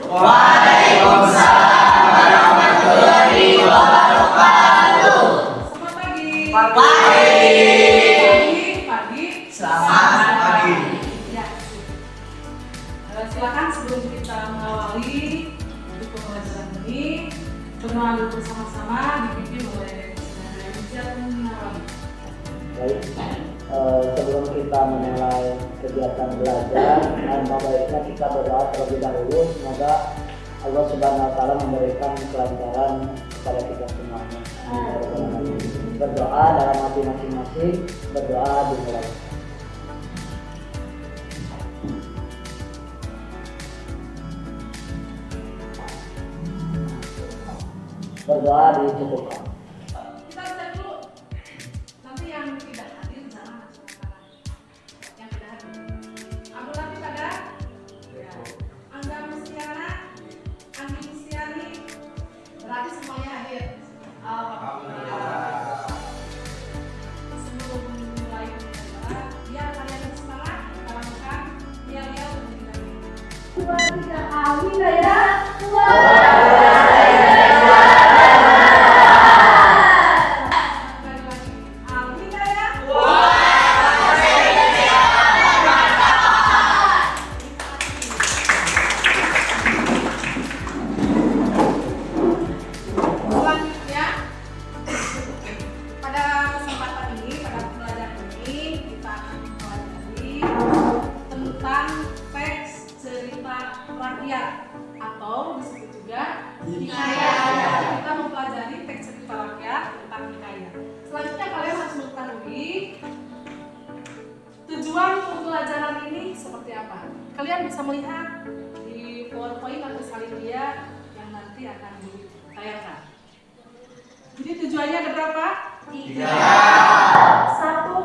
Waalaikumsalam warahmatullahi wabarakatuh. Selamat pagi. Pagi. Selamat pagi. Ya. Silakan sebelum kita mengawali untuk pembelajaran ini, berdoa dulu bersama-sama dipimpin oleh Saudara Rizal Nawawi. Baik, sebelum kita memulai kegiatan belajar, baiknya kita berdoa terlebih dahulu. Semoga Allah Subhanahu Wa Taala memberikan kelancaran kepada kita semuanya. Berdoa dalam hati masing-masing, berdoa dimulai. Berdoa dicukupkan. Kita cek dulu. Nanti yang tidak hadir jangan langsung kalah. Yang tidak hadir. Abdul Latif ada? Ya. Angga Mustiana, Anggi Mustiani. Berarti semuanya hadir. Alhamdulillah. Sebelum mulai pembelajaran, biar kalian semangat, kita lakukan yel-yel terlebih dahulu. 2, 3, amin ya. Atau disebut juga hikayat. Kita mempelajari teks cerita rakyat tentang hikayat. Selanjutnya kalian harus mengetahui tujuan pembelajaran ini seperti apa. Kalian bisa melihat di PowerPoint atau salin dia yang nanti akan ditayangkan. Jadi tujuannya ada berapa? 3. 1.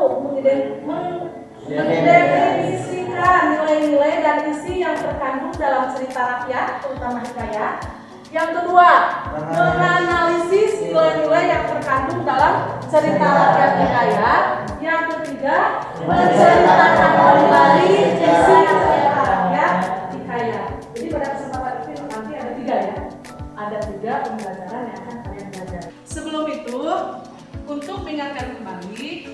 Mendefinisikan nilai-nilai dan isi yang terkandung dalam cerita rakyat, terutama hikayat. Yang kedua, menganalisis nilai-nilai yang terkandung dalam cerita rakyat hikayat. Yang ketiga, menceritakan kembali isi cerita rakyat hikayat. Jadi pada kesempatan ini nanti ada 3 ya. Ada 3 pembelajaran yang akan kalian belajar. Sebelum itu, untuk mengingatkan kembali,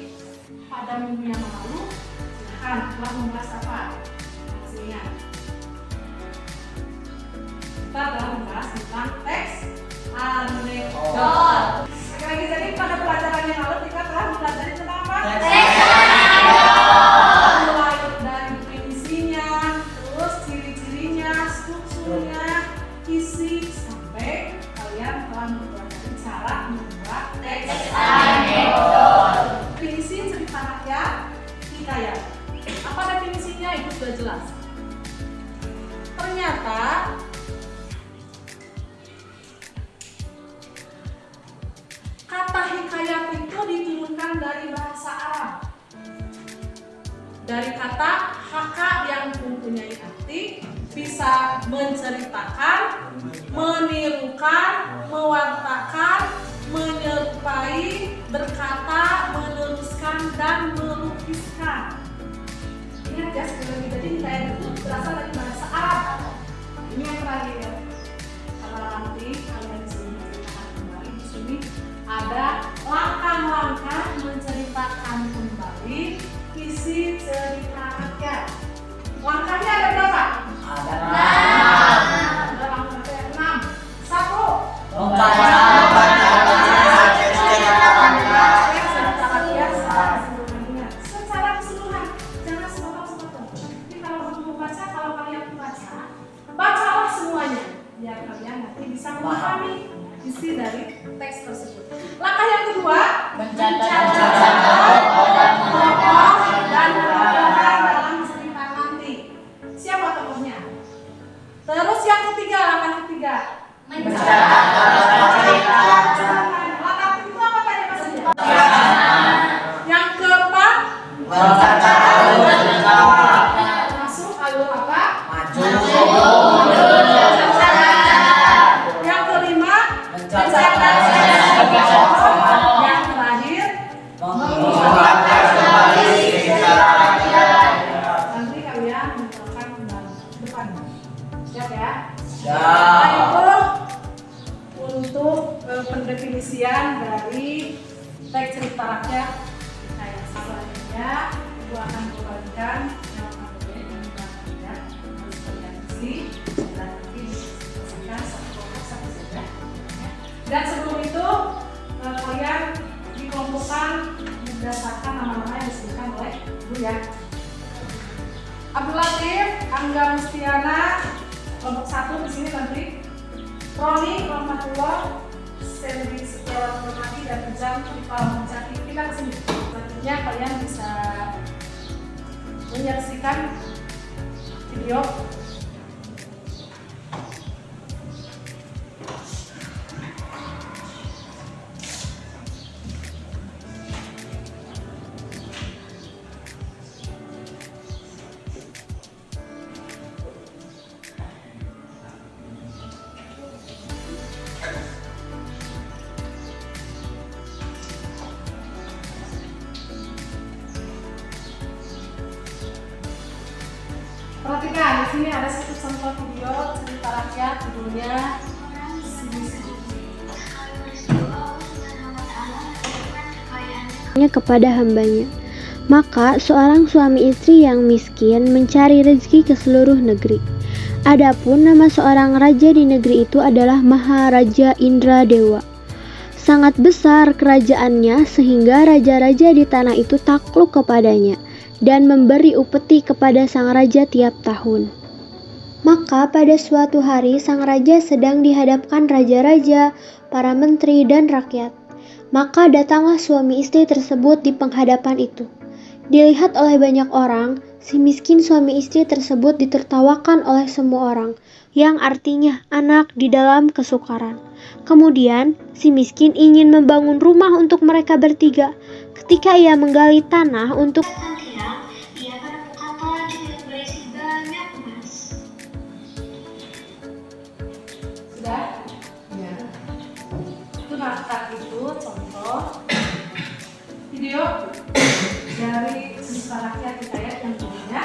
pada minggu yang lalu, telah membahas apa? Maksudnya kita telah membahas tentang teks anekdot. Sekali lagi, jadi pada pelajaran yang lalu kita telah mempelajari tentang apa? Teks anekdot. Mulai dari definisinya, terus ciri-cirinya, strukturnya, isi, sampai kalian telah mempelajari cara membuat teks anekdot. Definisi cerita rakyat hikayat. Apa definisinya? Itu sudah jelas. Ternyata kata hikayat itu diturunkan dari bahasa Arab, dari kata haka yang mempunyai arti bisa menceritakan, menirukan, mewartakan, menyerupai, berkata, meneruskan, dan melukiskan. Ingat ya sekali lagi, jadi hikayat itu berasal dari bahasa Arab. Ini yang terakhir ya. Karena nanti kalian bisa menceritakan kembali di sini ada langkah-langkah menceritakan kembali isi cerita rakyat. Langkahnya ada berapa? Ada 6. Ada langkahnya 6. 1. Secara keseluruhan, jangan sepotong-sepotong. Jadi kalau kamu membaca, kalau kalian membaca, bacalah semuanya biar kalian nanti bisa memahami isi dari teks tersebut. Langkah yang kedua, mencatat tokoh dan peran dalam cerita nanti. Siapa tokohnya? Terus yang ketiga, langkah ketiga, mencatat cerita. Langkah itu apa tadi maksudnya? Yang keempat, mencatat alur cerita. Masuk alur apa? Maju. Yang kelima, mencatat tokoh. Yang terakhir, mengungkapkan kembali cerita rakyat. Nanti kalian mencatatkan kembali depan. Siap ya? Siap. teks cerita rakyat kayak selanjutnya Ibu akan membagikan yang APBN dan belakangnya harus kalian isi dan nanti disediakan satu kelompok satu saja. Dan sebelum itu kalian dikelompokkan berdasarkan nama-nama yang disebutkan oleh Ibu ya. Abdul Latif, Angga Mustiana, kelompok 1 di sini nanti. Roni, Rahmatullah, Selvi Setiawan Permati dan Ujang Rifal Menjati. Kita kesini. Nantinya kalian bisa menyaksikan video. Perhatikan, di sini ada satu contoh video cerita rakyat judulnya kepada hambanya. Maka seorang suami istri yang miskin mencari rezeki ke seluruh negeri. Adapun nama seorang raja di negeri itu adalah Maharaja Indradewa. Sangat besar kerajaannya sehingga raja-raja di tanah itu takluk kepadanya dan memberi upeti kepada sang raja tiap tahun. Maka pada suatu hari sang raja sedang dihadapkan raja-raja, para menteri dan rakyat. Maka datanglah suami istri tersebut di penghadapan itu. Dilihat oleh banyak orang, si miskin suami istri tersebut ditertawakan oleh semua orang, yang artinya anak di dalam kesukaran. Kemudian si miskin ingin membangun rumah untuk mereka bertiga. Ketika ia menggali tanah untuk sudah? Ya. Itu naskah itu contoh video dari cerita rakyat hikayat yang judulnya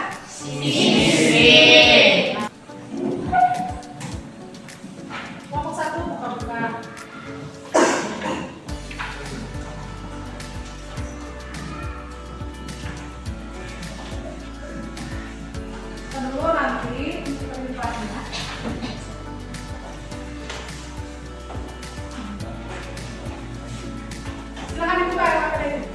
kelompok 1 buka-buka. Kedua nanti untuk penjelasannya. Silakan dibuka ya Pak Kede.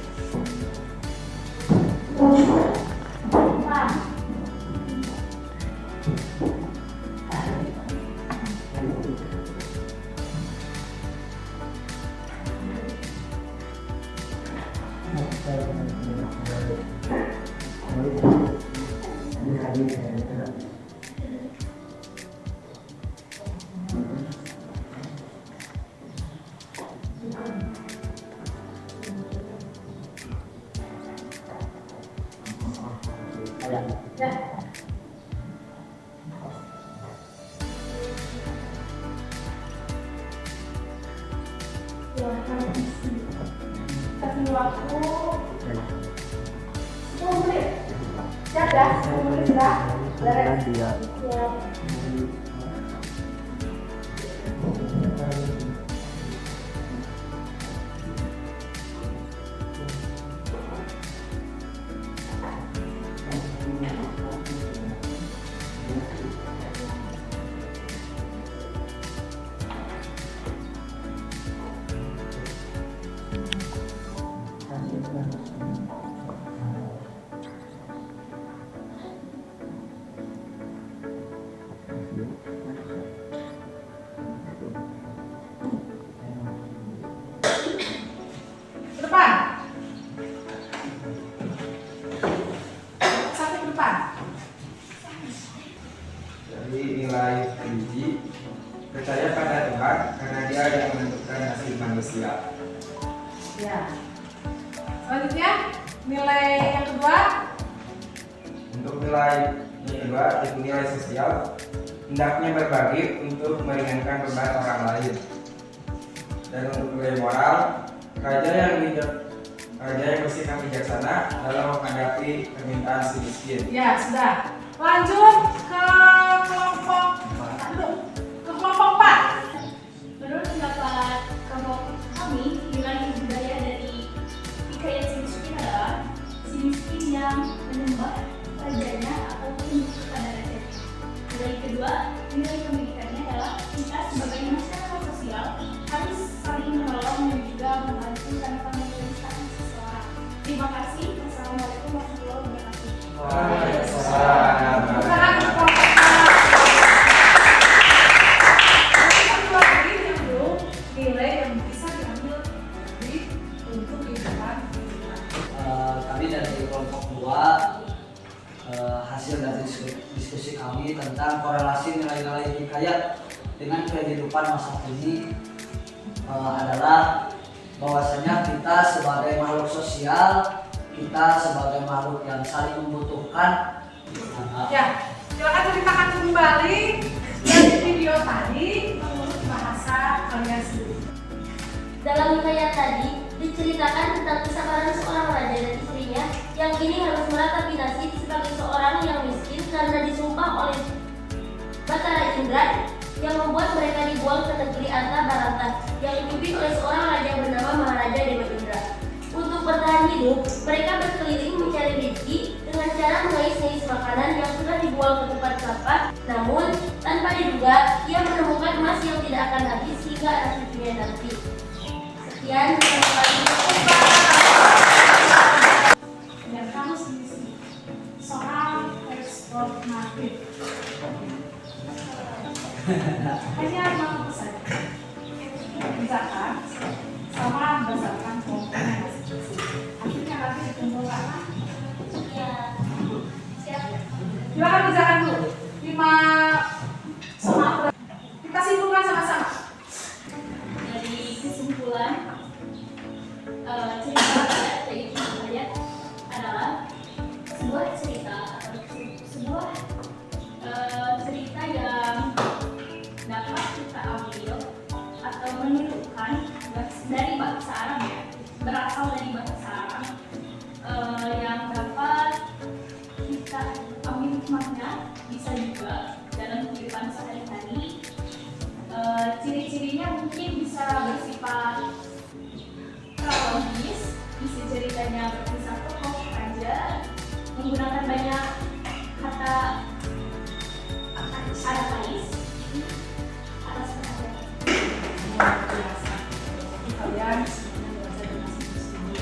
Ya. Kasih waktu 10 menit. Siap ya? 10 menit sudah? Beres? Ya. Ke depan. Satu ke depan. Jadi nilai uji percaya pada Tuhan karena Dia yang menentukan nasib manusia. Ya. Selanjutnya nilai yang kedua. Untuk nilai yang kedua itu nilai sosial, hendaknya berbagi untuk meringankan beban orang lain. Dan untuk nilai moral, raja yang bersikap bijaksana dalam menghadapi permintaan si miskin. Ya, sudah. Lanjut ke kelompok 4. Menurut pendapat kelompok kami, nilai budaya dari agama rajanya ataupun kepada rajanya. Nilai kedua, nilai pendidikannya adalah kita sebagai masyarakat sosial harus saling menolong dan juga membantu tanpa menyusahkan seseorang. Terima kasih. Wassalamualaikum warahmatullahi wabarakatuh. Waalaikumsalam. Sekarang nilai yang bisa diambil untuk kehidupan. Kami dari kelompok 2 hasil dari diskusi kami tentang korelasi nilai-nilai hikayat dengan kehidupan masa kini adalah bahwasanya kita sebagai makhluk sosial, kita sebagai makhluk yang saling membutuhkan. Ya, silakan ceritakan kembali dari video tadi menurut bahasa kalian sendiri. Dalam hikayat tadi diceritakan tentang kisah seorang raja dan istrinya yang kini harus meratapi nasib sebagai seorang yang miskin karena disumpah oleh Batara Indra yang membuat mereka dibuang ke negeri Anta Barata yang dipimpin oleh seorang raja bernama Maharaja Dewa Indra. Untuk bertahan hidup, mereka berkeliling mencari rezeki dengan cara mengais-ngais makanan yang sudah dibuang ke tempat sampah. Namun, tanpa diduga, ia menemukan emas yang tidak akan habis hingga anak cucunya nanti. Sekian, terima kasih. Dan kamu sendiri soal ekspormatif. Hanya mau saja. Misalkan sama berdasarkan komponen masing-masing. Akhirnya nanti dikumpulkan. Ya, siap. Silakan kerjakan dulu 5 soal. Kita simpulkan sama-sama. Dari kesimpulan cerita hikayat adalah sebuah cerita atau sebuah cerita yang dapat kita ambil atau menirukan dari bahasa Arab, ya, berasal dari bahasa Arab yang dapat kita ambil hikmahnya, bisa juga dalam kehidupan sehari-hari. Ciri-cirinya mungkin bisa bersifat kronologis, isi ceritanya berkisah tokoh raja, menggunakan banyak kata arabais atas perhatian. Luar biasa. Kalian semuanya belajar dengan sendiri.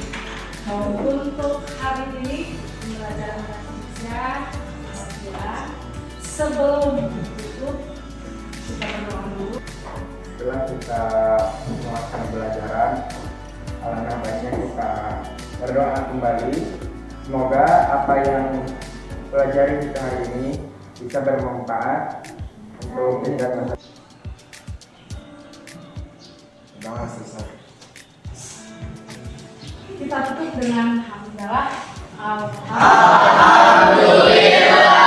Untuk hari ini pembelajaran bahasa Indonesia sekian. Sebelum tutup kita berdoa dulu. Setelah kita melakukan pembelajaran, alangkah baiknya kita berdoa kembali. Semoga apa yang pelajari kita hari ini bisa bermanfaat untuk kehidupan masyarakat. Sudah selesai. Kita tutup dengan hamdalah. Alhamdulillah.